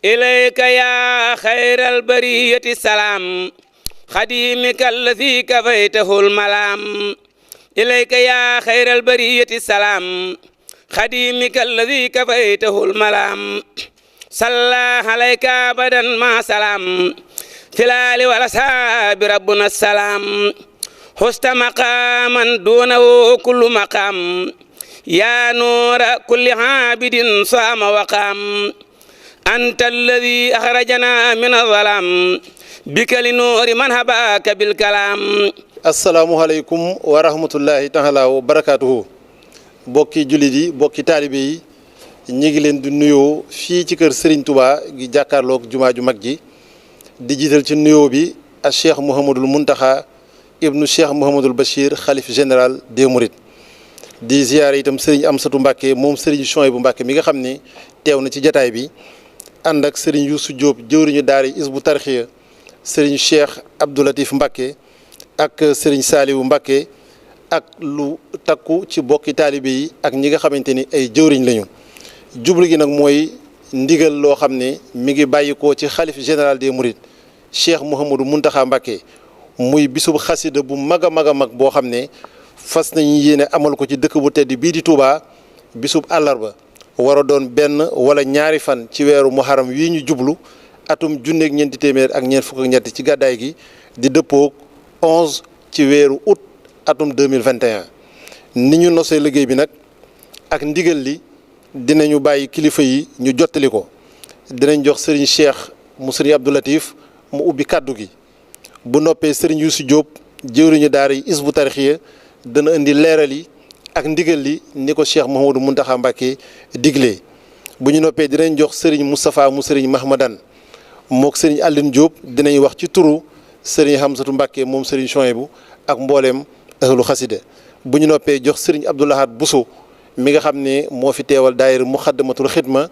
إليك يا خير البرية السلام خديمك الذي كفيته الملام إليك يا خير البرية السلام خديمك الذي كفيته الملام صلى عليك أبدا مع سلام في الآل والأصحاب ربنا السلام حست مقاما دونه كل مقام يا نور كل عابد صام وقام أنت الذي أخرجنا من الظلام بك لنور من هباك بالكلام. asalaamualeykum wa rahmatullahi taala wa barakaatuhu bokki jullit yi bokki taalibe yi ñi ngi leen di nuyoo fii ci kër Serigne Touba gi jàkkaarloog jumaa ju mag ji di jiital ci nuyoo bi ak Cheikh Mouhamadul Muntaxa ibnu Cheikh Mouhamadul Bachir xalif général des Mourides di ziyaare itam Serigne Amsatou Mbacke moom Serigne Chouaïbou Mbacke mi nga xam ni teew na ci jataay bi ànd ak Serigne Youssou Diop jëwriñu daari Hizbut Tarqiyyah Serigne Cheikh Abdou Latif Mbacke ak Serigne Saliou Mbacke ak lu takku ci bokki taalibe yi ak ñi nga xamante ni ay jëwriñ lañu jublu gi nag mooy ndigal loo xam ne mi ngi bàyyikoo ci xalif général des Mourides Cheikh Mouhamadou Mountakha Mbacke muy bisub xasida bu mag a mag a mag boo xam ne fas nañu yéene amal ko ci dëkk bu tedd bii di Touba bisub àllarba war a doon benn wala ñaari fan ci weeru muharram wii ñu jublu atum junneeg ñeenti téeméer ak ñeent fukk ak ñett ci gàddaay gi di dëppoog 11 ci weeru août atum 2021 ni ñu nosee liggéey bi nag ak ndigal li dinañu bàyyi kilifa yi ñu jottali ko dinañ jox Serigne Cheikh mu Serigne Abdou Latif mu ubbi kàddu gi bu noppee Serigne Youssou Diop jëwriñu daara yi Hizbut Tarqiyyah dana indi leeral yi ak ndigal li ni ko Cheikh Mouhamadou Mountakha Mbacké diglee bu ñu noppee dinañ jox Serigne Moustapha mu Serigne Mahmadan mook Serigne Aline Diop dinañ wax ci turu Serigne Hamsatou Mbacké moom Serigne Chouaïbou ak mbooleem ahlu xasida bu ñu noppee jox Serigne Abdou Lahad Bousso mi nga xam ne moo fi teewal daayira Muxaddamatul Xidma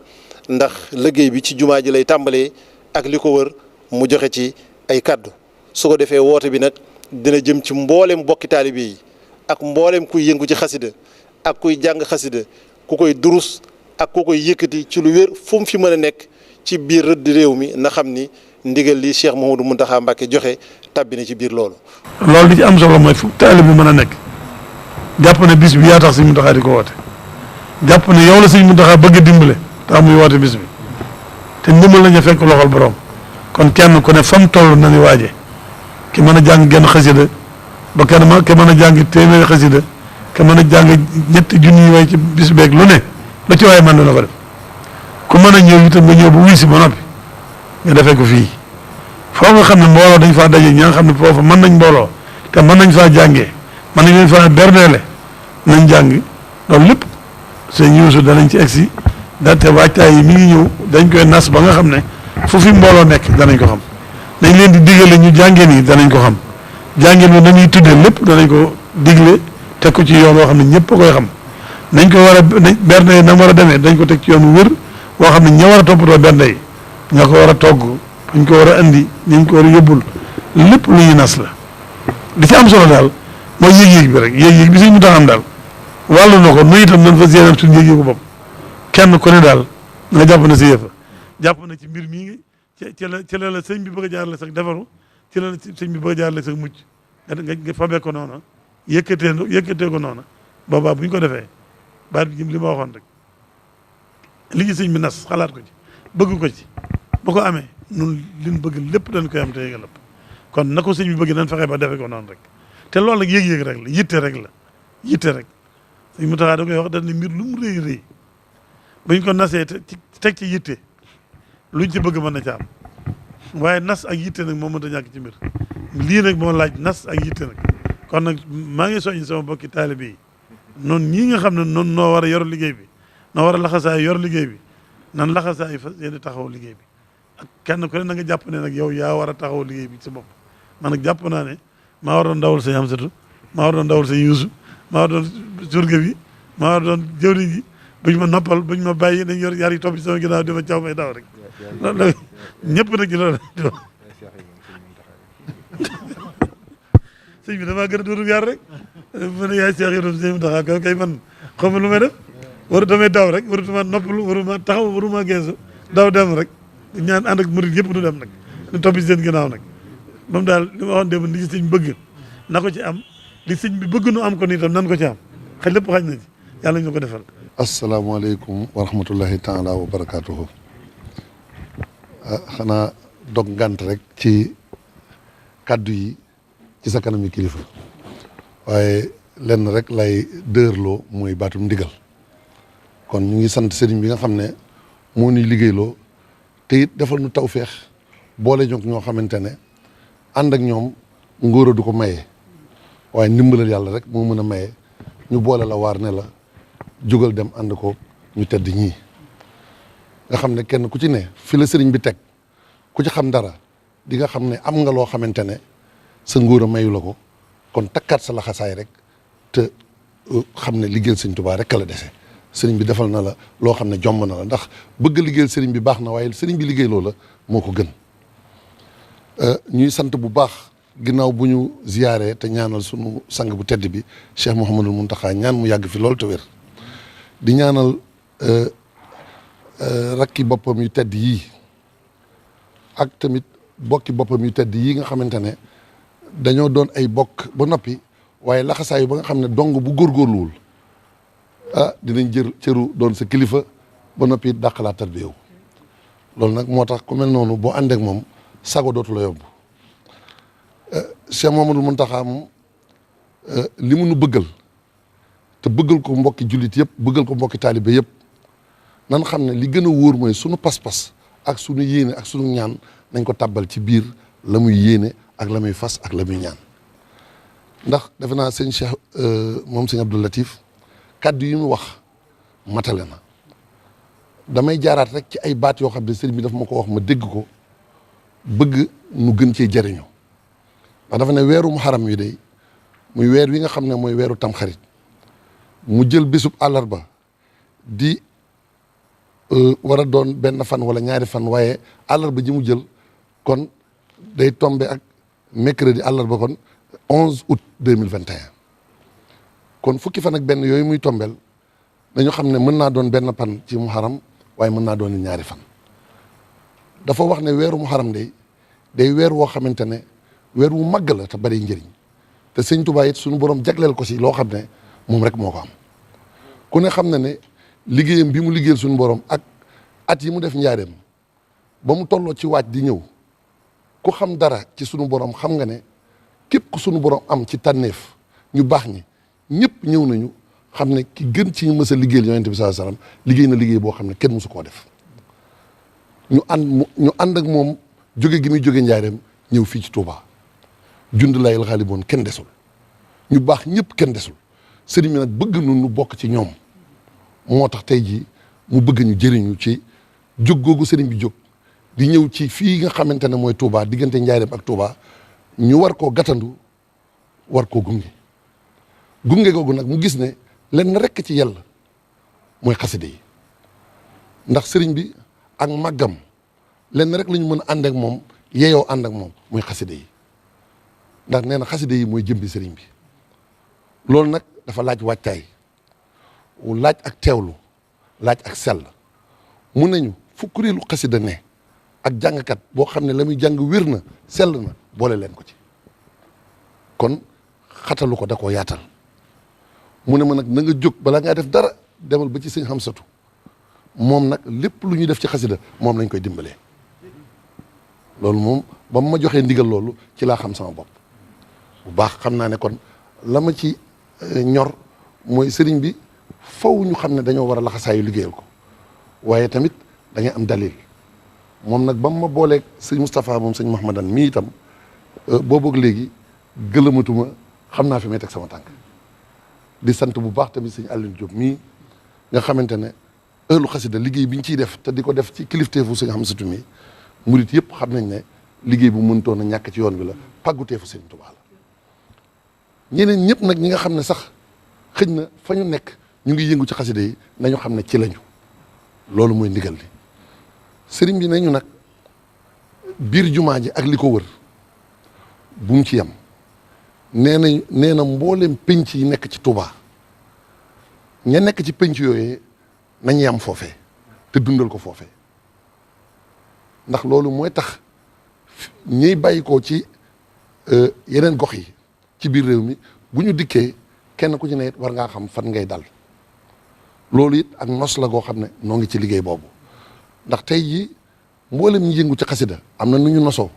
ndax liggéey bi ci jumaa ji lay tàmbalee ak li ko wër mu joxe ci ay kàddu su ko defee woote bi nag dina jëm ci mbooleem bokki taalibe yi ak mbooleem kuy yëngu ci xasida ak kuy jàng xasida ku koy durus ak ku koy yëkkati ci lu wér fu mu fi mën a nekk ci biir rëdd réew mi na xam ni ndigal li Cheikh Mouhamadou Mountakha Mbacké joxe tàbbi na ci biir loolu. loolu li ci am solo mooy fu taalibe bi mën a nekk jàpp ne bis bi yaa tax Sëñ Mountakha di ko woote jàpp ne yow la Sëñ Mountakha bëgg a dimbale tax muy woote bis bi te ndimbal la ñu fekk loxol borom kon kenn ku ne fam toll na ni waaje ki mën a jàng genn xasida ba kenn ki mën a jàng téeméeri xasida ki mën a jàng ñetti junni way ci bis beeg lu ne la ci waaye mën na ko def ku mën a ñëw itam nga ñëw bu wuy si ba noppi nga defee ko fii foo nga xam ne mbooloo dañ faa daje ñi nga xam ne foofu mën nañ mbooloo te mën nañ faa jàngee mën nañ leen faa berdeele nañ jàng loolu lépp seen yuusu danañ ci egsi daate waajtaay yi mi ngi ñëw dañ koy nas ba nga xam ne fu fi mbooloo nekk danañ ko xam nañ leen di digale ñu jàngeen yi danañ ko xam jàngeen bi nañuy tuddee lépp danañ ko digle teg ko ci yoon woo xam ne ñëpp a koy xam nañ ko war a bernde yi na war a demee dañ ko teg ci yoon wu wër woo xam ne ña war a toppatoo bernde yi ña ko war a togg dañ ko war a andi ñu ko war a yóbbul lépp lu ñu nas la li ci am solo daal mooy yëg-yëg bi rek yëg-yëg bi Sëñ Mountakha am daal wàllu na ko nu itam nañ fa séenam suñu yëg-yëgu bopp kenn ku ne daal nga jàpp na si yëfa jàpp na ci mbir mii ci la sëñ bi bëgg a jaarale sax defaru ci la sëñ bi bëgg a jaarale sax mucc nga fabee ko noona yëkkatee ko noona boobaa bu ñu ko defee baat bi li ma waxoon rek li ñu sëñ bi nas xalaat ko ci bëgg ko ci bu ko amee nun liñ bëgg lépp dañ koy am te yëgal lépp kon na ko sëñ bi bëgg nañ fexe ba defee ko noonu rek te loolu nag yëg-yëg rek la yitte rek sëñ Mountakha da koy wax dañ ne mbir lu mu rëy rëy buñ ko nasee teg ci yitte luñ ci bëgg mën na ci am waaye nas ak yitte nag moo mënta ñàkk ci mbir lii nag moo laaj nas ak yitte nag kon nag maa ngi soññ sama bokki taalibe yi noonu ñii nga xam ne noonu noo war a yor liggéey bi noo war a laxasaay yor liggéey bi nan laxasaay fa yéen taxaw liggéey bi ak kenn ku ne na nga jàpp ne nag yow yaa war a taxaw liggéey bi ci bopp man nag jàpp naa ne maa war doon dawal Sëñ Amsatou maa war doon dawal Sëñ Youssou maa war doon surga bi maa war doon jëwriñ ji buñ ma noppal buñ ma bàyyi dañ yor yar yi topp ci sama ginnaaw dima caw may daw rek loolu ñëpp nag ci loolu sëñ bi damaa gën a dóoru yar rek ma ne yaay Cheikh Yérim Sëñ Mountakha kay man xaw ma lu may def waru damay daw rek waru ma noppalu waru ma taxaw waru ma geesu daw dem rek ñaan ànd ak murid yëpp nu dem nag nu topp ci seen ginnaaw nag moom daal li ma waxoon démb li ci sëñ bëgg na ko ci am li sëñ bi bëgg nu am ko nii tam nan ko ci am xëy lépp xaj na ci yàlla ñu ko defal. asalaamaaleykum wa rahmatullahi taala wa barakaatuhu. xanaa dog ngant rek ci kàddu yi ci sa kanami kilifa waaye lenn rek lay dërloo mooy baatum ndigal kon ñu ngi sant sëriñ bi nga xam ne moo ñuy liggéeyloo te it defal nu tawféex boole ñoog ñoo xamante ne ànd ak ñoom ngóora du ko maye waaye ndimbalal yàlla rek moo mën a maye ñu boole la waar ne la jógal dem ànd ko ñu tedd ñii nga xam ne kenn ku ci ne fi la sëriñ bi teg ku ci xam dara di nga xam ne am nga loo xamante ne sa ngóora mayu la ko kon takkaat sa laxasaay rek te xam ne liggéeyal sëriñ Tuubaa rek la dese sëriñ bi defal na la loo xam ne jomb na la ndax bëgg liggéeyal sëriñ bi baax na waaye sëriñ bi liggéey loo la moo ko gën ñuy sant bu baax ginnaaw bu ñu ziyaaree te ñaanal sunu sang bu tedd bi Cheikh Mouhamadul Mountakha ñaan mu yàgg fi loolu te wér di ñaanal rakki boppam yu tedd yii ak tamit bokki boppam yu tedd yii nga xamante ne dañoo doon ay bokk ba noppi waaye laxasaayu ba nga xam ne dong bu góorgóorluwul dinañ jër cëru doon sa kilifa ba noppi dàqalaat tarbiya loolu nag moo tax ku mel noonu boo àndeek moom sago dootu la yomb Cheikh Mouhamadul Mountakha moom li mu nu bëggal te bëggal ko mbokki jullit yëpp bëggal ko mbokki taalibe yëpp nan xam ne li gën a wóor mooy sunu pas-pas ak sunu yéene ak sunu ñaan nañ ko tàbbal ci biir la muy yéene ak la muy fas ak la muy ñaan ndax defe naa sëñ Cheikh moom sëñ Abdou Latif kàddu yi mu wax matale na damay jaaraat rek ci ay baat yoo xam ne sëriñ bi daf ma ko wax ma dégg ko bëgg nu gën cee jëriñoo ndax dafa ne weeru muharram wi day muy weer wi nga xam ne mooy weeru tamxarit mu jël bésub àllarba di war a doon benn fan wala ñaari fan waaye àllarba ji mu jël kon day tombe ak mercredi àllarba kon 11 août 2021 kon fukki fan ak benn yooyu muy tombeel dañu xam ne mën naa doon benn fan ci muharram waaye mën naa doon ñaari fan dafa wax ne weeru muharram day weer woo xamante ne weer wu màgg la te bari njëriñ te sëñ Tuubaa it suñu borom jagleel ko si loo xam ne moom rek moo ko am ku ne xam na ne liggéeyam bi mu liggéeyal suñu borom ak at yi mu def njaareem ba mu tolloo ci waaj di ñëw ku xam dara ci suñu borom xam nga ne képp ku suñu borom am ci tànneef ñu baax ñi ñëpp ñëw nañu xam ne ki gën ci ñu mës a liggéeyal yonent bi sallallahu alayhi wasallam liggéey na liggéey boo xam ne kenn mësu koo def ñu ànd ak moom jóge gi muy jóge njaareem ñëw fii ci Touba jund layel xaaliboon kenn desul ñu baax ñëpp kenn desul sëriñ bi nag bëgg nu bokk ci ñoom moo tax tey jii mu bëgg ñu jëriñu ci jóg googu sëriñ bi jóg di ñëw ci fii nga xamante ne mooy Touba diggante njaareem ak Touba ñu war koo gàttandu war koo gunge googu nag mu gis ne lenn rekk ci yàlla mooy xaside yi ndax sëriñ bi ak màggam lenn rek la ñu mën a ànd ak moom yeeyoo ànd ak moom mooy xaside yi ndax nee na xaside yi mooy jëmbi sëriñ bi loolu nag dafa laaj wàccaay laaj ak teewlu laaj ak sell mun nañu fu kuréelu xasida ne ak jàngkat boo xam ne la muy jàng wér na sell na boole leen ko ci kon xatalu ko da koo yaatal mu ne ma nag na nga jóg balaa ngaa def dara demal ba ci sëñ Xamsatu moom nag lépp lu ñuy def ci xasida moom lañ koy dimbalee loolu moom ba mu ma joxee ndigal loolu ci laa xam sama bopp bu baax xam naa ne kon la ma ci ñor mooy sëriñ bi faw ñu xam ne dañoo war a laxasaayu liggéeyal ko waaye tamit da ngay am dalil moom nag ba mu ma booleeg sëñ Moustapha moom sëñ Mahmadan mii itam booboog léegi gëlëmatuma xam naa fi may teg sama tànk di sant bu baax tamit sëñ Alioune Diop mii nga xamante ne ëllu xasida liggéey bi ñu ciy def te di ko def ci kilifteefu sëñ Xamsatu mi murit yëpp xam nañ ne liggéey bu mëntoon a ñàkk ci yoon bi la pàgguteefu sëñ Tuubaa la ñeneen ñëpp nag ñi nga xam ne sax xëj na fa ñu nekk ñu ngi yëngu ci xasida yi nañu xam ne ci lañu loolu mooy ndigal li sëriñ bi nañu nag biir jumaa ji ak li ko wër bu mu ci yem nee na mboolem penc yi nekk ci Touba ña nekk ci penc yooyee nañ yam foofee te dundal ko foofee ndax loolu mooy tax ñiy bàyyi ko ci yeneen gox yi ci biir réew mi bu ñu dikkee kenn ku ci ne it war ngaa xam fan ngay dal loolu it ak nos la goo xam ne noo ngi ci liggéey boobu ndax tey jii mboolem ñi yëngu ci xasida am na nu ñu nosoo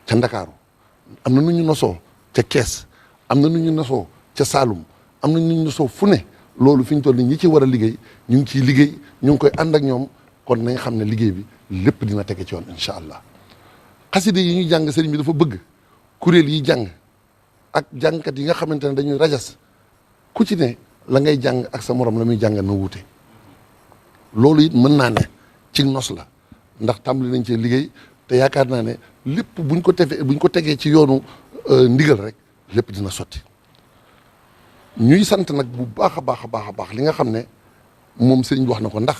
ca Ndakaaru am na nu ñu nosoo ca Kees am na nu ñu nosoo ca Saalum am na nu ñu nosoo fu ne loolu fi ñu toll nii ñi ci war a liggéey ñu ngi ciy liggéey ñu ngi koy ànd ak ñoom kon nañ xam ne liggéey bi lépp dina tege ci yoon incha allah xasida yi ñuy jàng sëriñ bi dafa bëgg kuréel yi jàng ak jàngkat yi nga xamante ne dañuy rajas ku ci ne la ngay jàng ak sa morom la muy jàng na wuute loolu it mën naa ne ci nos la ndax tàmbali nañ cee liggéey te yaakaar naa ne lépp buñ ko tegee ci yoonu ndigal rek lépp dina sotti ñuy sant nag bu baax a baax a baax a baax li nga xam ne moom sëriñ bi wax na ko ndax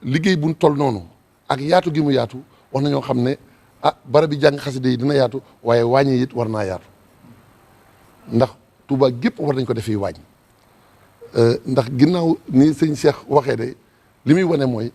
liggéey buñ toll noonu ak yaatu gi mu yaatu wax na ñoo xam ne barab bi jàng xasida yi dina yaatu waaye wàññi it war naa yaatu ndax Touba gépp war nañ ko defee wàññ ndax ginnaaw ni sëñ Cheikh waxee de li muy wane mooy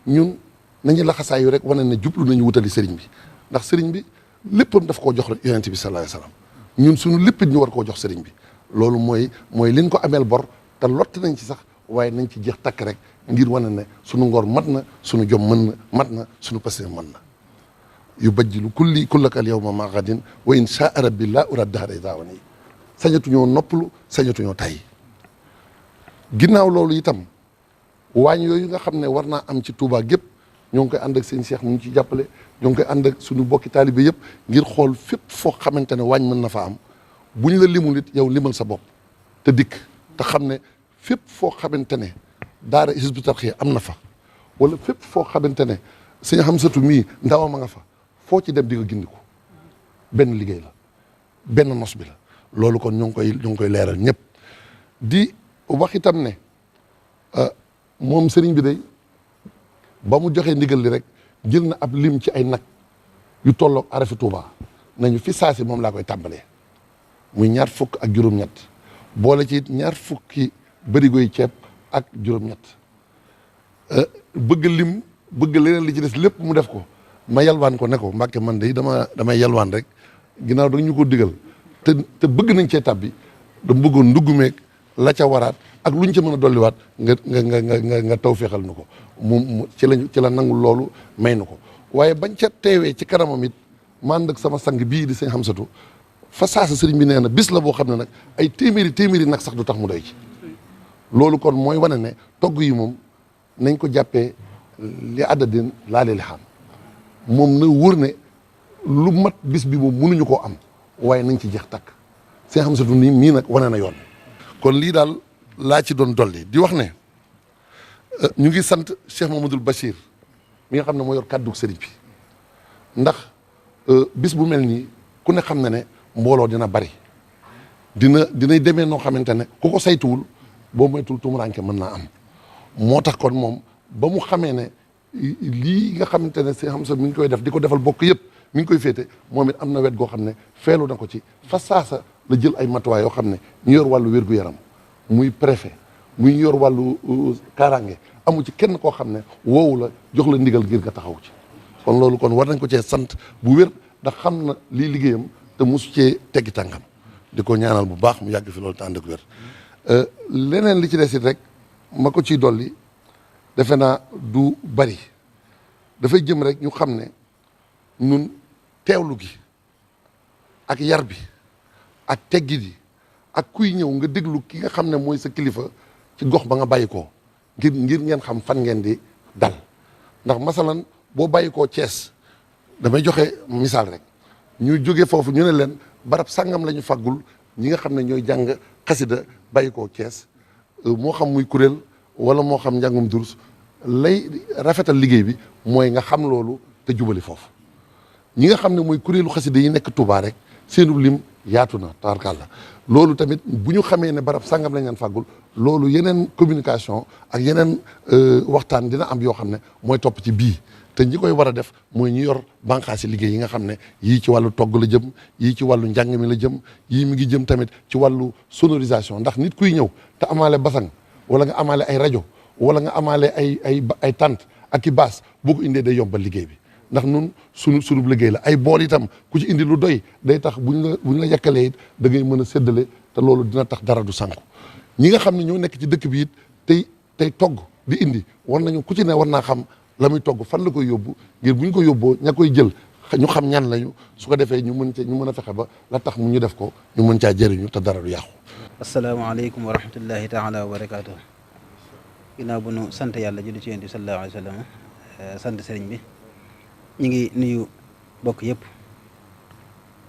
ñun nañu laxasaayu rek wane ne jublu nañu wutali sëriñ bi ndax sëriñ bi léppam daf koo jox rek yonent bi sallallahu alayhi wasallam ñun suñu lépp ñu war koo jox sëriñ bi loolu mooy liñ ko ameel bor te lott nañ ci sax waaye nañ ci jeex takk rek ngir wane ne suñu ngor mat na suñu jom mën na mat na suñu passé mën na yu bajjilu kullaka al yawma ma gadin wa in shaa rabbi la urad dahra idawani sañatuñoo noppalu sañatuñoo tay ginnaaw loolu itam waañ yooyu nga xam ne war naa am ci Touba gépp ñoo ngi koy ànd ak seen Cheikh mu ngi ci jàppale ñoo ngi koy ànd ak suñu bokki taalibe yëpp ngir xool fépp foo xamante ne waañ mën na fa am buñ la limul it yow limal sa bopp te dikk te xam ne fépp foo xamante ne daara Hizbut Tarqiyyah am na fa wala fépp foo xamante ne sëñ Hamsatu mii ndawam a nga fa foo ci dem di nga gindiku benn liggéey la benn nos bi la loolu kon ñu ngi koy leeral ñëpp di wax itam ne moom sëriñ bi day ba mu joxee ndigal li rek jël na ab lim ci ay nag yu tolloog arafi Touba nañu fi saasi moom laa koy tàmbalee muy 20 ak juróom-ñett boole ci 20 bërigoy ceeb ak juróom-ñett bëgg lim bëgg leneen li ci des lépp mu def ko ma yalwaan ko ne ko Mbàkke man de damay yalwaan rek ginnaaw da ñu ko digal te bëgg nañ cee tabbi dama bëggoon ndugg meeg la ca waraat ak luñ ca mën a dolliwaat nga taw féexal na ko mu ci la nangul loolu may na ko waaye bañ ca teewee ci kanamam it man ak sama sang bii di sëñ Hamsatu fa saasa sëriñ bi nee na bis la boo xam ne nag ay téeméeri nag sax du tax mu doy ci loolu kon mooy wane ne togg yi moom nañ ko jàppee li àddadin laale li xam moom na wóor ne lu mat bis bi moom mënuñu koo am waaye nañ ci jeex takk sëñ Hamsatu nii nag wane na yoon kon lii daal laa ci doon dolli di wax ne ñu ngi sant Cheikh Mamadou Bachir mi nga xam ne moo yor kàddu sëriñ bi ndax bis bu mel nii ku ne xam na ne mbooloo dina bari dinay demee noo xamante ne ku ko saytuwul boo moytul tumuranke mën naa am moo tax kon moom ba mu xamee ne lii nga xamante ne Cheikh Hamsatu mi ngi koy def di ko defal bokk yëpp mi ngi koy féete moom it am na wet goo xam ne feelu na ko ci fa saasa la jël ay matuwaay yoo xam ne ñu yor wàllu wér-gu-yaram muy préfet muy yor wàllu kaaraange amu ci kenn koo xam ne woowu la jox la ndigal ngir nga taxaw ci kon loolu kon war nañ ko cee sant bu wér ndax xam na lii liggéeyam te mosu cee teggi tànkam di ko ñaanal bu baax mu yàgg fi loolu te ànd ak wér leneen li ci des it rek ma ko ciy dolli defe naa du bari dafay jëm rek ñu xam ne nun teewlu gi ak yar bi ak teggi di ak kuy ñëw nga déglu ki nga xam ne mooy sa kilifa ci gox ba nga bàyyi koo ngir ngeen xam fan ngeen di dal ndax masalan boo bàyyi koo Thiès damay joxe misaal rek ñu jóge foofu ñu ne leen barab sangam la ñu faggul ñi nga xam ne ñooy jàng xasida bàyyi koo Thiès moo xam muy kuréel wala moo xam njàngum durus lay rafetal liggéey bi mooy nga xam loolu te jubali foofu ñi nga xam ne mooy kuréelu xasida yi nekk Touba rek seenu lim yaatu na tabarkàlla loolu tamit bu ñu xamee ne barab sangam lañ leen fàggul loolu yeneen communication ak yeneen waxtaan dina am yoo xam ne mooy topp ci bii te ñi koy war a def mooy ñu yor bànqaasi liggéey yi nga xam ne yii ci wàllu togg la jëm yii ci wàllu njàng mi la jëm yii mi ngi jëm tamit ci wàllu sonorisation ndax nit kuy ñëw te amaale basang wala nga amaale ay rajo wala nga amaale ay tànt ak i baas boo ko indee day yombal liggéey bi ndax nun sunu liggéey la ay bool itam ku ci indi lu doy day tax buñ la yàkkalee it da ngay mën a séddale te loolu dina tax dara du sànku ñi nga xam ne ñoo nekk ci dëkk bi it tey togg di indi war nañu ku ci ne war naa xam la muy togg fan la koy yóbbu ngir buñ ko yóbboo ña koy jël ñu xam ñan lañu su ko defee ñu mën a fexe ba la tax mu ñu def ko ñu mën caa jëriñu te dara du yàqu. asalaamaaleykum wa rahmatullahi taala wa barakaatu. ginnaaw bu nu sant yàlla julli ci yonent bi sallallahu alayhi wa sallam sant sëriñ bi ñu ngi nuyu bokk yëpp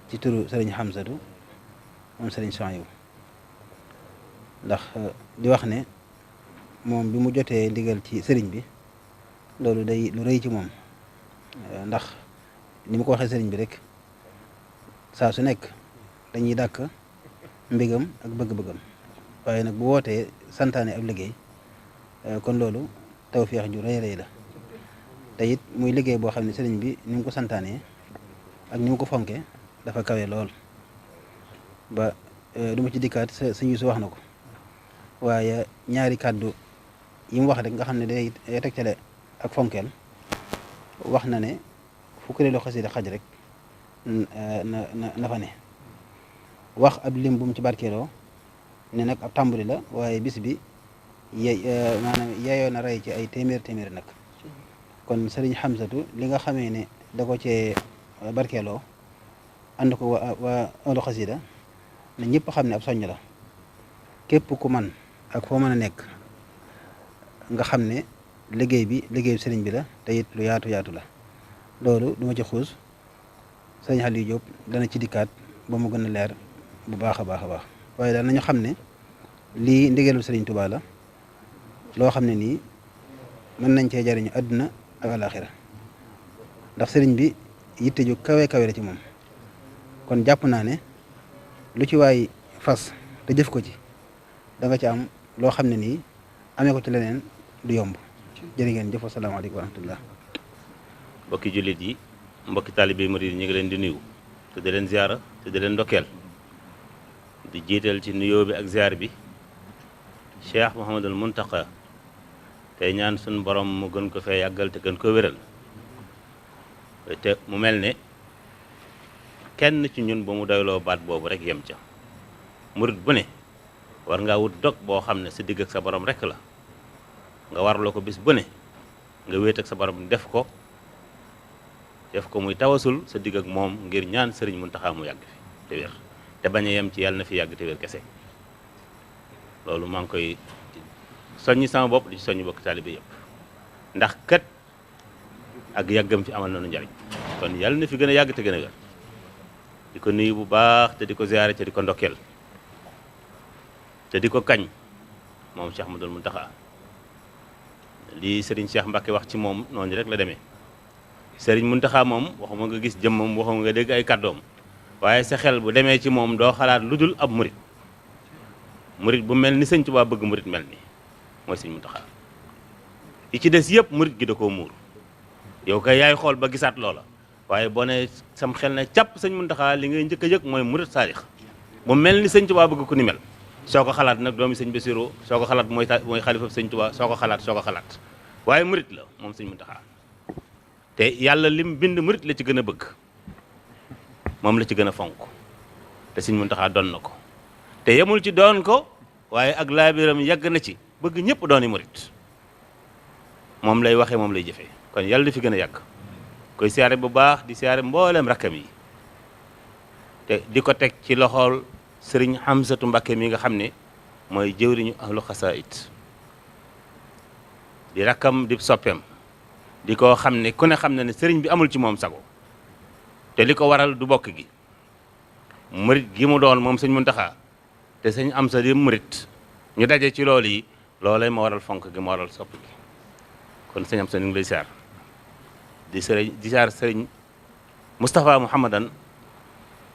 ci turu sëriñ Hamsatu moom sëriñ Souhaïbou ndax di wax ne moom bi mu jotee ndigal ci sëriñ bi loolu day lu rëy ci moom ndax ni mu ko waxee sëriñ bi rek saa su nekk dañuy dàkk mbégam ak bëgg-bëggam waaye nag bu wootee santaane ab liggéey kon loolu tawfeex ju rëy rëy la te it muy liggéey boo xam ne sëriñ bi ni mu ko santaanee ak ni mu ko fonke dafa kawe lool ba du ma ci dikkaat sëñ Yuusu wax na ko waaye ñaari kàddu yi mu wax rek nga xam ne day tegtale ak fonkeel wax na ne fu kuréelu xasida xaj rek na fa ne wax ab lim bu mu ci barkeeloo ne nag ab tàmbali la waaye bis bi maanaam yeeyoo na rey ci ay téeméer nag kon sëriñ Hamsatu li nga xamee ne da ko cee barkeeloo ànd ko waa ahlu xasida ne ñëpp xam ne ab soññ la képp ku man ak foo mën a nekk nga xam ne liggéey bi liggéeyu sëriñ bi la te it lu yaatu la loolu du ma ci xuus sëriñ Aliou Diop dana ci dikkaat ba mu gën a leer bu baax a baax waaye daal nañu xam ne lii ndigalul sëriñ Touba la loo xam ne nii mën nañ cee jariñu àdduna ak alaxira ndax sëriñ bi yitte ju kawe la ci moom kon jàpp naa ne lu ci waay fas te jëf ko ci da nga ci am loo xam ne nii amee ko ci leneen du yomb jërë ngeen jëf asalaamaaleykum wa rahmatullah. mbokki jullit yi mbokki taalibe murid yi ñu ngi leen di nuyu te di leen ziara te di leen ndokkeel di jiital ci nuyoo bi ak ziar bi Cheikh Mouhamadul Muntaqa tey ñaan suñu borom mu gën ko fee yàggal te gën ko wéral te mu mel ne kenn ci ñun ba mu doyloo baat boobu rek yem ca murid bu ne war ngaa wut dog boo xam ne sa digg ak sa borom rek la nga warloo ko bis bu ne nga wéet ak sa borom def ko muy tawasul sa digg ak moom ngir ñaan sëriñ Muntaxa mu yàgg fi te wér te bañ a yem ci yàlla na fi yàgg te wér kese loolu maa ngi koy soññi sama bopp di ci soññi bokk taalibe yëpp ndax kat ak yàggam fi amal nañu njariñ kon yàlla na fi gën a yàgg te gën a wér di ko nuyu bu baax te di ko ziyaare te di ko ndokkeel te di ko kañ moom Cheikh Ahmadul Muntaxa lii Serigne Cheikh Mbacke wax ci moom noonu rek la demee Serigne Muntaxa moom waxuma nga gis jëmmam waxuma nga dégg ay kàddoom waaye sa xel bu demee ci moom doo xalaat lu dul ab murit bu mel ni Sëñ Tuubaa bëgg murit mel ni mooy Sëñ Muntaxa yi ci des yëpp murit gi da koo muur yow kay yaay xool ba gisaat loola waaye boo ne sam xel ne càpp Sëñ Muntaxa li ngay njëkk a yëg mooy murit saadix bu mel ni Sëñ Tuubaa bëgg ku ni mel soo ko xalaat nag doomi Sëñ Basiru soo ko xalaat mooy xalifa Sëñ Tuubaa soo ko xalaat waaye murit la moom Sëñ Muntaxa te yàlla lim bind murit la ci gën a bëgg moom la ci gën a fonk te Sëñ Muntaxa doon na ko te yemul ci doon ko waaye ak laabiram yàgg na ci bëgg ñëpp dooni murit moom lay waxee moom lay jëfee kon yàlla di fi gën a yàgg koy siyaare bu baax di siyaare mboolem rakkam yi te di ko teg ci loxool sëriñ Hamsatu Mbakke mi nga xam ne mooy jëwriñu ahlu xasaayid di rakkam di soppeem di ko xam ne ku ne xam ne sëriñ bi amul ci moom sago te li ko waral du bokk gi murit gi mu doon moom Sëñ Muntaxa te Sëñ Amsa di murit ñu daje ci loolu yi loolay ma waral fonk gi ma waral sopp gi kon Sëñ Amsa ñu ngi lay siyaar di siyaar sëriñ Moustapha Mouhamadan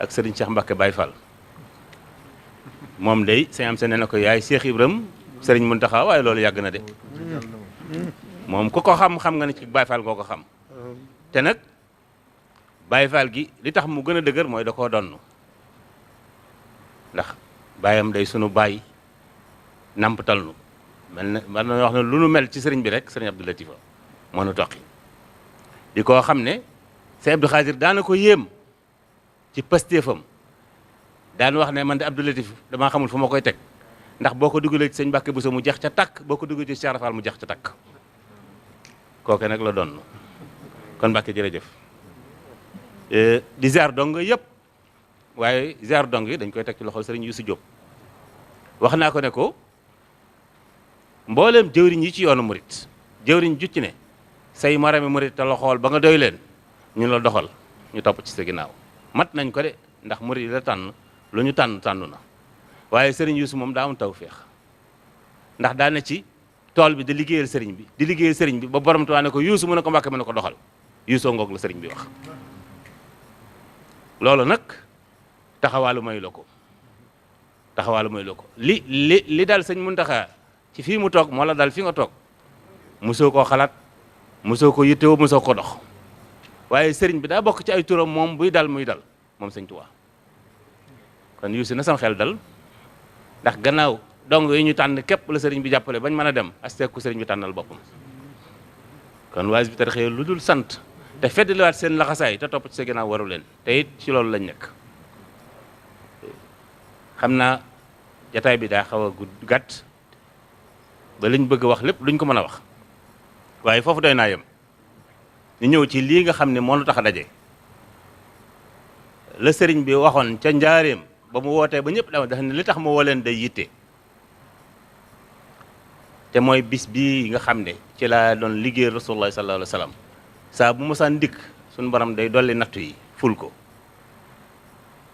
ak sëriñ Cheikh Mbacke Baye Fall moom day Sëñ Amsa nee na ko yaay Cheikh Ibram sëriñ Muntaxa waaye loolu yàgg na de moom ku ko xam nga ne ci Baye Fall ngoo ko xam te nag Baye Fall gi li tax mu gën a dëgër mooy da koo donn ndax baayam day sunu baay nampatal nu mel na wax na lu nu mel ci sëriñ bi rek sëriñ Abdou Latifa moo nu toqi di koo xam ne sëñ Abdou Khadir daana ko yéem ci pastéefam daan wax ne man de Abdou Latif damaa xamul fu ma koy teg ndax boo ko dugalee ci sëñ Mbàkke Buso mu jeex ca takk boo ko dugalee ci Cheikh Rafal mu jeex ca takk kooke nag la doon kon Mbàkke jërëjëf di ziar dong yëpp waaye ziar dong yi dañ koy teg ci loxol sëriñ Youssou Diop wax naa ko ne ko mbooleem jëwriñ yi ci yoonu murit jëwriñ ju ci ne say marami murit te la xool ba nga doy leen ñu la doxal ñu topp ci sa ginnaaw mat nañ ko de ndax murit yi la tànn lu ñu tànn na waaye sëriñ Youssou moom daa am tawféex ndax daa ne ci tool bi di liggéeyal sëriñ bi ba borom tuwaa ne ko Youssou mu ne ko Mbàkke mu ne ko doxal Youssou ngoog la sëriñ bi wax loolu nag taxawaalu may la ko li dal sëñ Muntaxa ci fii mu toog moo la dal fi nga toog mosoo koo xalaat mosoo ko yittewoo mosoo ko dox waaye sëriñ bi daa bokk ci ay turam moom buy dal muy dal moom sëñ Tuubaa kon Youssou na sam xel dal ndax gannaaw dong yi ñu tànn képp la sëriñ bi jàppale bañ mën a dem asteeku sëriñ bi tànnal boppam kon waa Hizbut Tarqiyyah lu dul sant te feddliwaat seen laxasaay te topp ci sa ginnaaw waru leen te it ci loolu lañ nekk xam naa jataay bi daa xaw a gàtt ba liñ bëgg wax lépp luñ ko mën a wax waaye foofu doy naa yem ñu ñëw ci lii nga xam ne moo nu tax a daje la sëriñ bi waxoon ca njaareem ba mu wootee ba ñëpp dafa ne li tax ma woo leen day yitte te mooy bis bii nga xam ne ci laa doon liggéey rasulullah sallallahu alayhi wa sallam saa bu mosaan dikk suñu borom day dolli nattu yi ful ko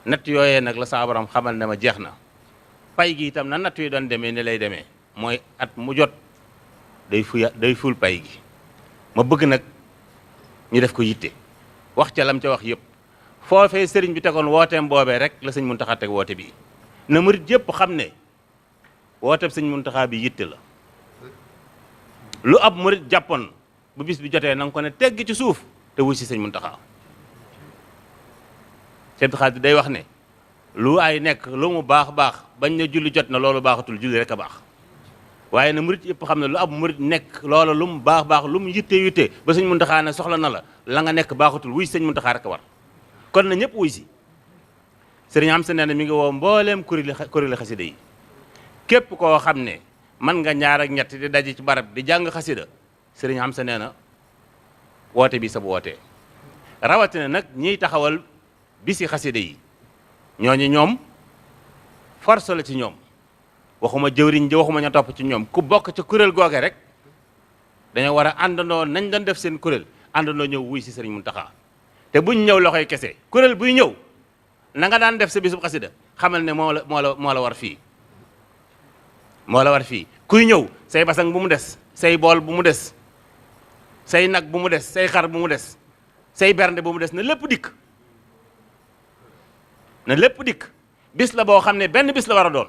natt yooyee nag la saa borom xamal ne ma jeex na pay gi itam na nattu yi doon demee ni lay demee mooy at mu jot day ful pay gi ma bëgg nag ñu def ko yitte wax ca lam ca wax yëpp foofee sëriñ bi tegoon wooteem boobee rek la sëñ Muntaxa teg woote bi na murit yëpp xam ne wooteeb sëñ Muntaxa bi yitte la lu ab murit jàppoon bu bis bi jotee na nga ko ne tegg ci suuf te wuy si sëñ Muntaxa Sëñ Xaadir day wax ne lu ay nekk lu mu baax bañ ne julli jot na loolu baaxatul julli rek a baax waaye na murit yëpp xam ne lu ab murit nekk loola lu mu baax lu mu yitte ba sëñ Muntaxa ne soxla na la nga nekk baaxatul wuy si sëñ Muntaxa rek a war kon na ñëpp wuy si sëriñ am sa nee na mi ngi woo mbooleem kuréeli xasida yi képp koo xam ne man nga ñaar ak ñett di daje ci barab di jàng xasida sëriñ am sa nee na woote bi sa bu wootee rawatina nag ñiy taxawal bisi xasida yi ñoom force la ci ñoom waxuma jëwriñ ji waxuma ña topp ci ñoom ku bokk ca kuréel googe rek dañoo war a àndandoo nañ doon def seen kuréel àndandoo ñëw wuy si sëriñ Muntaxa te buñ ñëw loxoy kese kuréel buy ñëw na nga daan def sa bisub xasida xamal ne moo la war fii kuy ñëw say basang bu mu des say bool bu mu des say nag bu mu des say xar bu mu des say bernde bu mu des na lépp dikk bis la boo xam ne benn bis la war a doon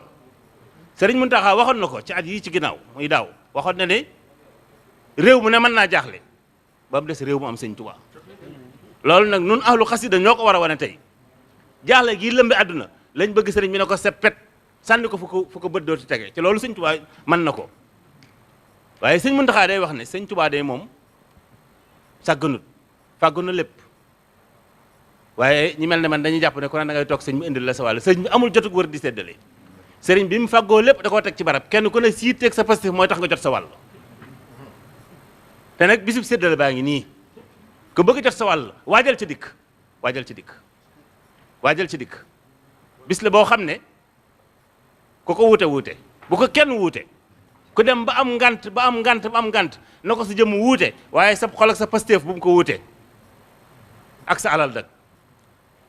sëriñ Muntaxa waxoon na ko ci at yii ci ginnaaw muy daaw waxoon na ne réew mu ne mën naa jaaxle ba mu des réew mu am sëñ Tuubaa loolu nag nun ahlu xasida ñoo ko war a wane tey jaaxle gii lëmbi àdduna lañ bëgg sëriñ bi ne ko seppet sànni ko fu ko bët dootu tege ci loolu sëñ Tuubaa mën na ko waaye sëñ Muntaxa day wax ne sëñ Tuubaa day moom sàgganut fàggu na lépp waaye ñi mel ne man dañuy jàpp ne ku ne da ngay toog sëñ bi indil la sa wàll sëñ bi amul jotug wër di séddale sëriñ bi mu fàggoo lépp da koo teg ci barab kenn ku ne sii teeg sa pastif mooy tax nga jot sa wàll te nag bisub séddale baa ngi nii ku bëgg jot sa wàll waajal ci dikk bis la boo xam ne ku ko wuute bu ko kenn wuute ku dem ba am ngant na ko sa jëmm wuute waaye sa xol ak sa pastif bu mu ko wuute ak sa alal dag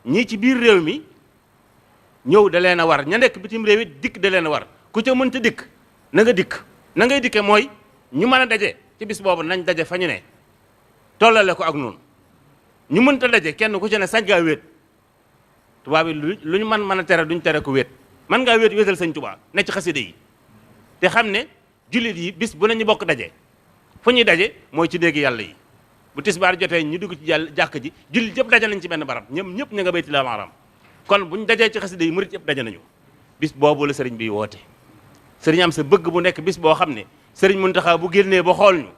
ñii ci biir réew mi ñëw da leen a war ña nekk bitim réew it dikk da leen a war ku ca mënta dikk na nga dikk na ngay dikke mooy ñu mën a daje ci bis boobu nañ daje fa ñu ne tollale ko ak noonu ñu mënta daje kenn ku ci ne sañ ngaa wéet tubaab yi lu ñu mën a tere duñ tere ko wéet mën ngaa wéetal sëñ Tuubaa ne ci xasida yi te xam ne jullit yi bis bu ne ñu bokk daje fu ñuy daje mooy ci néegi yàlla yi bu tisbaar jotee ñu dugg ci jàkk ji jullit yëpp daje nañ ci benn barab ñëpp ñu nga bayti la maaram kon buñ dajee ci xasida yi murit yëpp daje nañu bis boobu la sëriñ bi woote sëriñ am sa bëgg bu nekk bis boo xam ne sëriñ Muntaxa bu génnee ba xool ñu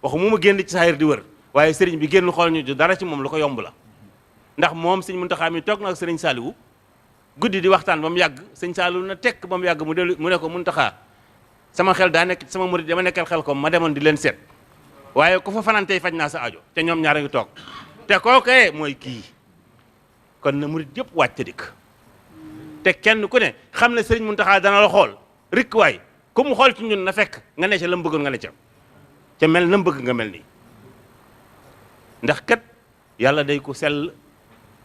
waxu mu ma génn ci saayir di wër waaye sëriñ bi génn xool ñu dara ci moom lu ko yomb la ndax moom sëñ Muntaxa mi toog na ak sëriñ Saliou guddi di waxtaan ba mu yàgg sëñ Saliou na tekk ba mu yàgg mu ne ko Muntaxa sama xel daa nekk sama murid dama nekkal xel ko ma demoon di leen seet waaye ku fa fanantey faj naa sa aajo te ñoom ñaar a ngi toog te kookee mooy kii kon na murid yëpp wàcc dikk te kenn ku ne xam ne sëriñ Muntaxa dana la xool rikk waay ku mu xool ci ñun na fekk nga ne ca la mu bëggoon nga ne ca mel na mu bëgg nga mel nii ndax kat yàlla day ko sell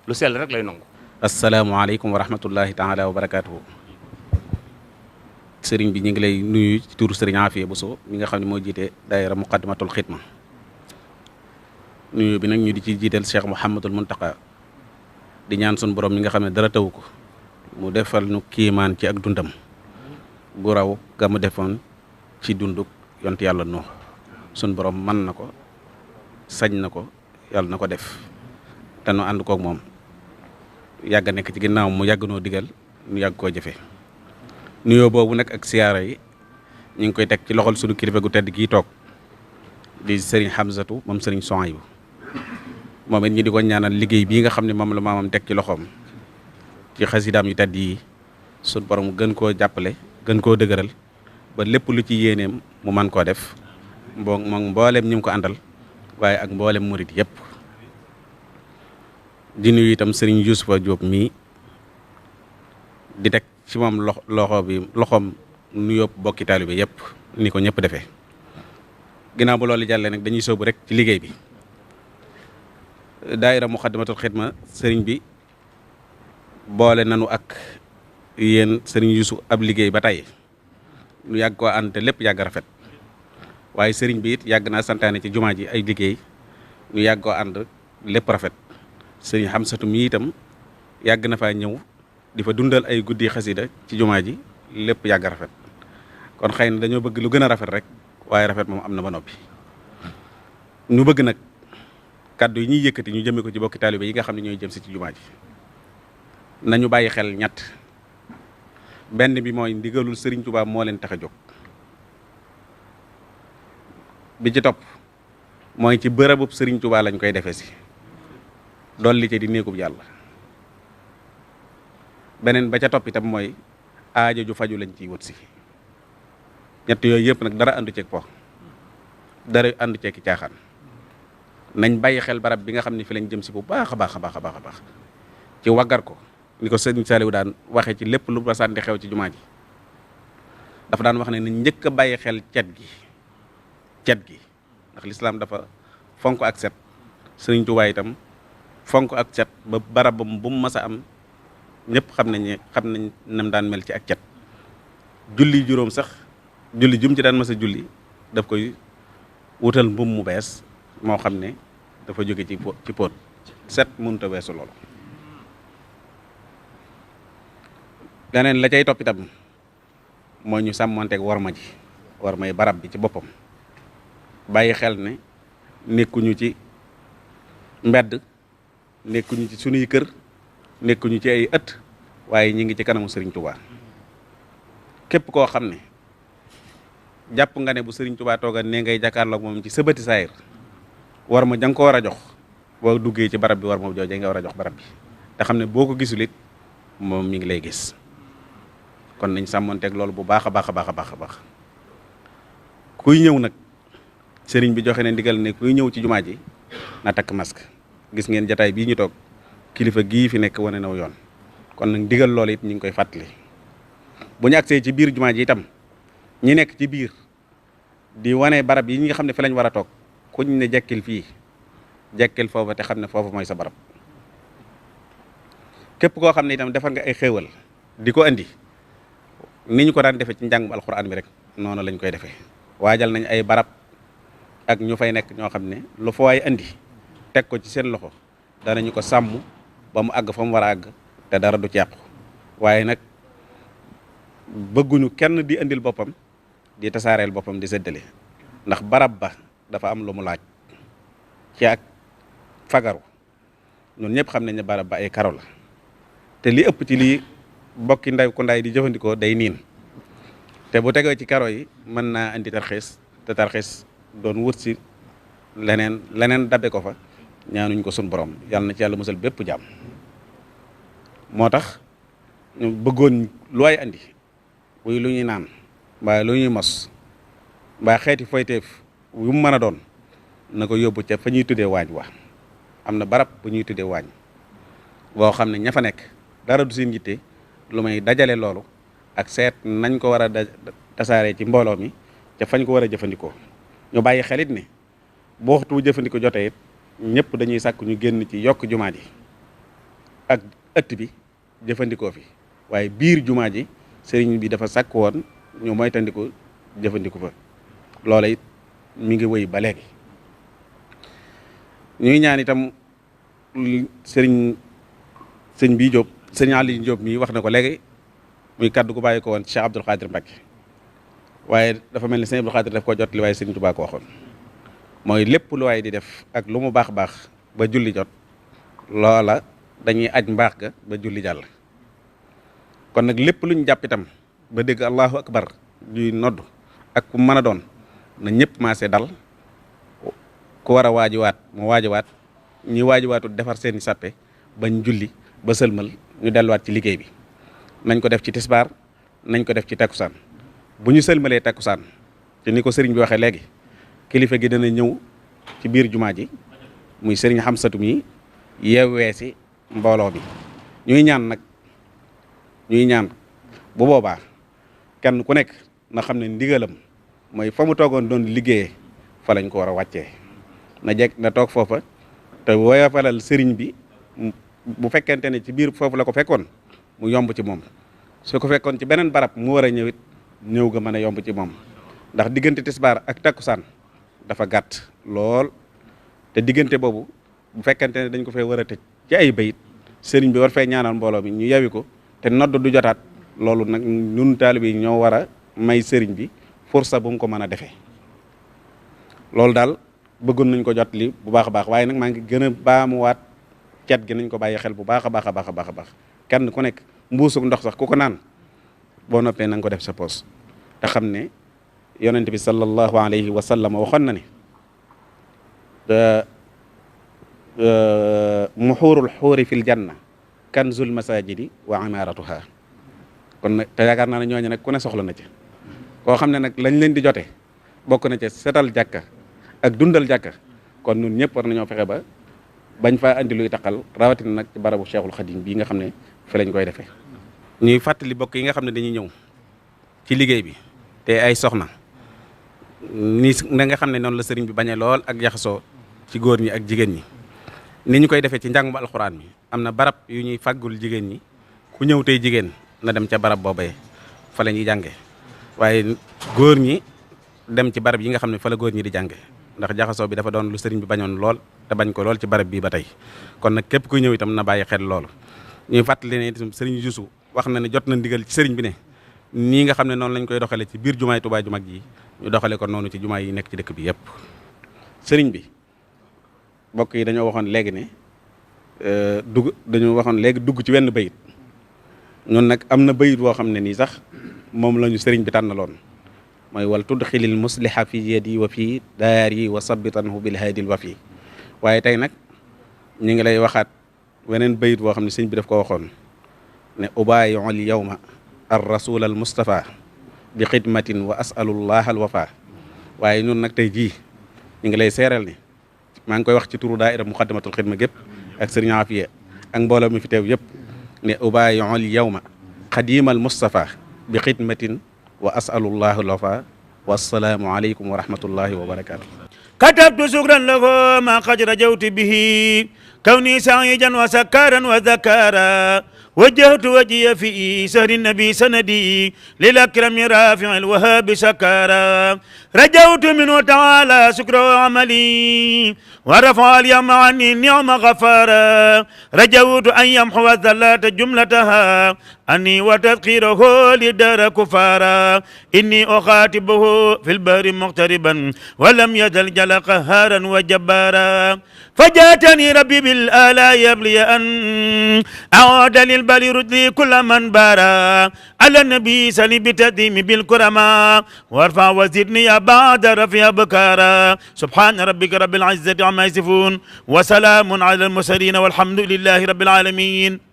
lu sell rek lay nangu. asalaamaaleykum wa rahmatullahi taala wa barakaatuhu. sëriñ bi ñu ngi lay nuyu ci turu sëriñ Afia Bousso mi nga xam ne moo jiite daayira muqaddimatul xidma nuyu bi nag ñu di ci jiital Cheikh Mouhamadul Muntaqa di ñaan sun borom mi nga xam ne dara taw ko mu defal nu kiimaan ci ak dundam gu raw ga mu defoon ci dunduk yont yàlla noo sun borom man na ko sañ na ko yàlla na ko def te nu ànd koog moom yàgg nekk ci ginnaaw mu yàgg noo digal nu yàgg koo jëfe nuyoo boobu nag ak siyaara yi ñu ngi koy teg ci loxol sunu kilifa gu tedd gii toog di sëriñ Hamzatu moom sëriñ Sohaybu moom it ñi di ko ñaanal liggéey bii nga xam ne moom la maamam teg ci loxoom ci xasidaam yu tedd yi sunu borom gën koo jàppale gën koo dëgëral ba lépp lu ci yéeneem mu man koo def moom mbooleem ñi mu ko àndal waaye ak mboolem murit yëpp di nuyu itam sëriñ Youssoufa Diop mii di teg ci moom loxoom nuyoo bokki taalibe yëpp ni ko ñëpp defee ginnaaw bu loolu jàllee nag dañuy sóobu rek ci liggéey bi daayira muqaddimatul xidma sëriñ bi boole nanu ak yéen sëriñ Youssou ab liggéey ba tey nu yàgg koo ànd te lépp yàgg rafet waaye sëriñ bi it yàgg naa santaane ci jumaa ji ay liggéey nu yàgg koo ànd lépp rafet sëriñ Hamsatu mi itam yàgg na faa ñëw di fa dundal ay guddi xasida ci jumaa ji lépp yàgg rafet kon xëy na dañoo bëgg lu gën a rafet rek waaye rafet moom am na ba noppi ñu bëgg nag kàddu yi ñuy yëkkati ñu jëmee ko ci bokki taalibe yi nga xam ne ñooy jëm si ci jumaa ji nañu bàyyi xel ñett benn bi mooy ndigalul sëriñ Tuubaa moo leen tax a jóg bi ci topp mooy ci bërëbub sëriñ Tuubaa lañ koy defee si dolli ci di néegub yàlla beneen ba ca topp itam mooy aajo ju faju lañ ciy wut si ñett yooyu yëpp nag dara àndu ceeg po dara àndu ceeg caaxaan nañ bàyyi xel barab bi nga xam ne fi lañ jëm si bu baax a baax a baax a baax a baax ci waggar ko ni ko sëriñ Saliou daan waxee ci lépp lu ba sànni xew ci jumaa ji dafa daan wax ne nañ njëkk a bàyyi xel cet gi ndax lislaam dafa fonk ak set sëriñ Tuubaa itam fonk ak cet ba barabam bu mu mas a am ñëpp xam nañ nam daan mel ci ak cet julli juróom sax julli jum ci daan mas a julli daf koy wutal mbum mu bees moo xam ne dafa jóge ci póot set mënut a weesu loolu leneen la cay topp itam mooy ñu sàmmanteeg warma ji warmay barab bi ci boppam bàyyi xel ne nekkuñu ci mbedd nekkuñu ci sunuy kër nekkuñu ci ay ëtt waaye ñi ngi ci kanamu Serigne Touba képp koo xam ne jàpp nga ne bu Serigne Touba tooga ne ngay jàkkaarloog moom ci sëbëti saayir war ma jang ko war a jox boo duggee ci barab bi war ma joojee nga war a jox barab bi te xam ne boo ko gisul it moom mi ngi lay gis kon nañ sàmmonteeg loolu bu baax a baax a baax a baax a baax kuy ñëw nag Serigne bi joxe ne ndigal ne kuy ñëw ci jumaa ji na takk masque gis ngeen jataay bii ñu toog kilifa gii fi nekk wane naw yoon kon nag ndigal loolu it ñu ngi koy fàttali bu ñu agsee ci biir jumaa ji itam ñi nekk ci biir di wane barab yi ñi nga xam ne fi lañ war a toog kuñ ne jekkil fii jekkil foofa te xam ne foofu mooy sa barab képp koo xam ne itam defar nga ay xéewal di ko andi ni ñu ko daan defee ci njàngum alxuraan bi rek noonu lañ koy defee waajal nañ ay barab ak ñu fay nekk ñoo xam ne lu fa waay andi teg ko ci seen loxo danañu ko sàmm ba mu àgg fa mu war a àgg te dara du ci yàqu waaye nag bëgguñu kenn di andil boppam di tasaareel boppam di séddale ndax barab ba dafa am lu mu laaj ci ak fagaru ñun ñëpp xam nañ ne barab ba ay karo la te li ëpp ci lii bokki nday ku nday di jëfandikoo day niin te bu tegee ci karo yi mën naa andi tarxiis te tarxiis doon wut si leneen dabbe ko fa ñaanuñ ko sun borom yàlla na ci yàlla musal bépp jàmm. moo tax ñu bëggoon lu waay andi buy lu ñuy naan mbaa lu ñuy mos mbaa xeeti foyteef yu mu mën a doon na ko yóbbu ca fa ñuy tuddee waañ wa am na barab bu ñuy tuddee waañ boo xam ne ña fa nekk dara du seen yitte lu may dajale loolu ak seet nañ ko war a tasaaree ci mbooloo mi ca fañ ko war a jëfandikoo ñu bàyyi xelit ne boo waxtu jëfandikoo jotee it ñëpp dañuy sàkk ñu génn ci yokk jumaa ji ak ëtt bi jëfandikoo fi waaye biir jumaa ji sëriñ bi dafa sàkk woon ñu moytandiku jëfandiku fa loola it mi ngi wëy ba léegi ñuy ñaan itam sëñ bii Diop sëriñ Aliou Diop mii wax na ko léegi muy kaddu gu bàyyi ko woon Cheikh Abdoul Khadir Mbacke waaye dafa mel ni sëñ Abdoul Khadir daf koo jot li waaye sëriñ Touba ko waxoon mooy lépp lu waay di def ak lu mu baax baax ba julli jot loola dañuy aj mbaax ga ba julli jàll kon nag lépp lu ñu jàpp itam ba dégg allahu akbar ñuy nodd ak ku mën a doon na ñëpp maase dal ku war a waajiwaat mu waajiwaat ñi waajiwaatu defar seeni sàppe bañ julli ba sëlmal ñu delluwaat ci liggéey bi nañ ko def ci tisbaar nañ ko def ci takkusaan bu ñu sëlmalee takkusaan ci ni ko sëriñ bi waxee léegi kilifa gi dana ñëw ci biir jumaa ji muy sëriñ Xamsatu mi yeewee si mbooloo bi ñuy ñaan bu boobaa kenn ku nekk na xam ne ndigalam mooy fa mu toogoon doon liggéeyee fa lañ ko war a wàccee na toog foofa te woyofalal sëriñ bi bu fekkente ne ci biir foofu la ko fekkoon mu yomb ci moom su ko fekkoon ci beneen barab mu war a ñëwit ñëw ga mën a yomb ci moom ndax diggante tisbaar ak takkusaan dafa gàtt lool te diggante boobu bu fekkente ne dañ ko fee war a tëj ci ay bayit sëriñ bi war fee ñaanal mbooloo mi ñu yawi ko te nodd du jotaat loolu nag ñun taalibe yi ñoo war a may sëriñ bi fursa bu mu ko mën a defee loolu daal bëggoon nañ ko jot li bu baax a baax waaye nag maa ngi gën a baamuwaat cet gi nañ ko bàyyi xel bu baax a baax a baax a baax a baax kenn ku nekk mbuusuk ndox sax ku ko naan boo noppee na nga ko def sa poos te xam ne yonent bi sallallahu alayhi wa sallam waxoon na ne muxuurul xuuri fil janna kanzul masajidi wa imaratuha kon nag te yaakaar naa ne ñooñu nag ku ne soxla na ci koo xam ne nag lañ leen di jote bokk na ca setal jàkka ak dundal jàkka kon ñun ñëpp war nañoo fexe ba bañ faa andi luy taqal rawatina nag ci barabu Cheikhul Khadim bii nga xam ne fi lañ koy defee. ñuy fàttali bokk yi nga xam ne dañuy ñëw ci liggéey bi te ay soxna ni nga xam ne noonu la sëriñ bi bañee lool ak jaxasoo ci góor ñi ak jigéen ñi ni ñu koy defee ci njàngum alxuraan mi am na barab yu ñuy fàggul jigéen ñi ku ñëw tey jigéen na dem ca barab boobee fa la ñuy jànge waaye góor ñi dem ci barab yi nga xam ne fa la góor ñi di jànge ndax jaxasoo bi dafa doon lu sëriñ bi bañoon lool te bañ ko lool ci barab bii ba tey kon nag képp kuy ñëw itam na bàyyi xel loolu ñuy fàttali ne itam sëriñ Yuusu wax na ne jot na ndigal ci sëriñ bi ne nii nga xam ne noonu lañ koy doxale ci biir jumaay Tuubaa ju mag ji ñu doxale ko noonu ci jumaa yi nekk ci dëkk bi yëpp sëriñ bi mbokk yi dañoo waxoon léegi ne dugg ci wenn bayit ñun nag am na bayit woo xam ne nii sax moom la ñu sëriñ bi tànnaloon mooy wal tudxilil musliha fi yadi wa fi daari wa sabitanhu bil haadil wa fi waaye tey nag ñu ngi lay waxaat weneen bayit woo xam ne sëriñ bi daf ko waxoon ne ubaayiul yawma ar rasul al mustafa bi xidmatin wa asalullah al wafa waaye ñun nag tey jii ñu ngi lay seeral ne maa ngi koy wax ci turu daaira muxaddamatul xidma gépp ak sëriñ Afiya ak mbooloo mi fi teew yëpp ne ubaayiul yawma xadimal mustafa bi xidmatin wa asalullah al wafa wassalaamu aleykum wa rahmatullahi wa barakatuh كتبت شكرا له ما قد رجوت به كوني سعيدا وسكارا وذكارا وجهت وجهي في سهر النبي سندي للأكرم رافع الوهاب سكارا رجوت منه تعالى شكر عملي ورفع اليوم عني النعم غفارا رجوت أن يمحو الذلات جملتها أني وتذكيره لدار كفارا إني أخاطبه في البر مغتربا ولم يزل جل قهارا وجبارا فجاتني ربي بالآلاء يبلي أن أعود للبر رجلي كل من بارا على النبي سلي بتديم بالكرما وارفع وزدني بعد رفيع بكارا سبحان ربك رب العزة عما يصفون وسلام على المرسلين والحمد لله رب العالمين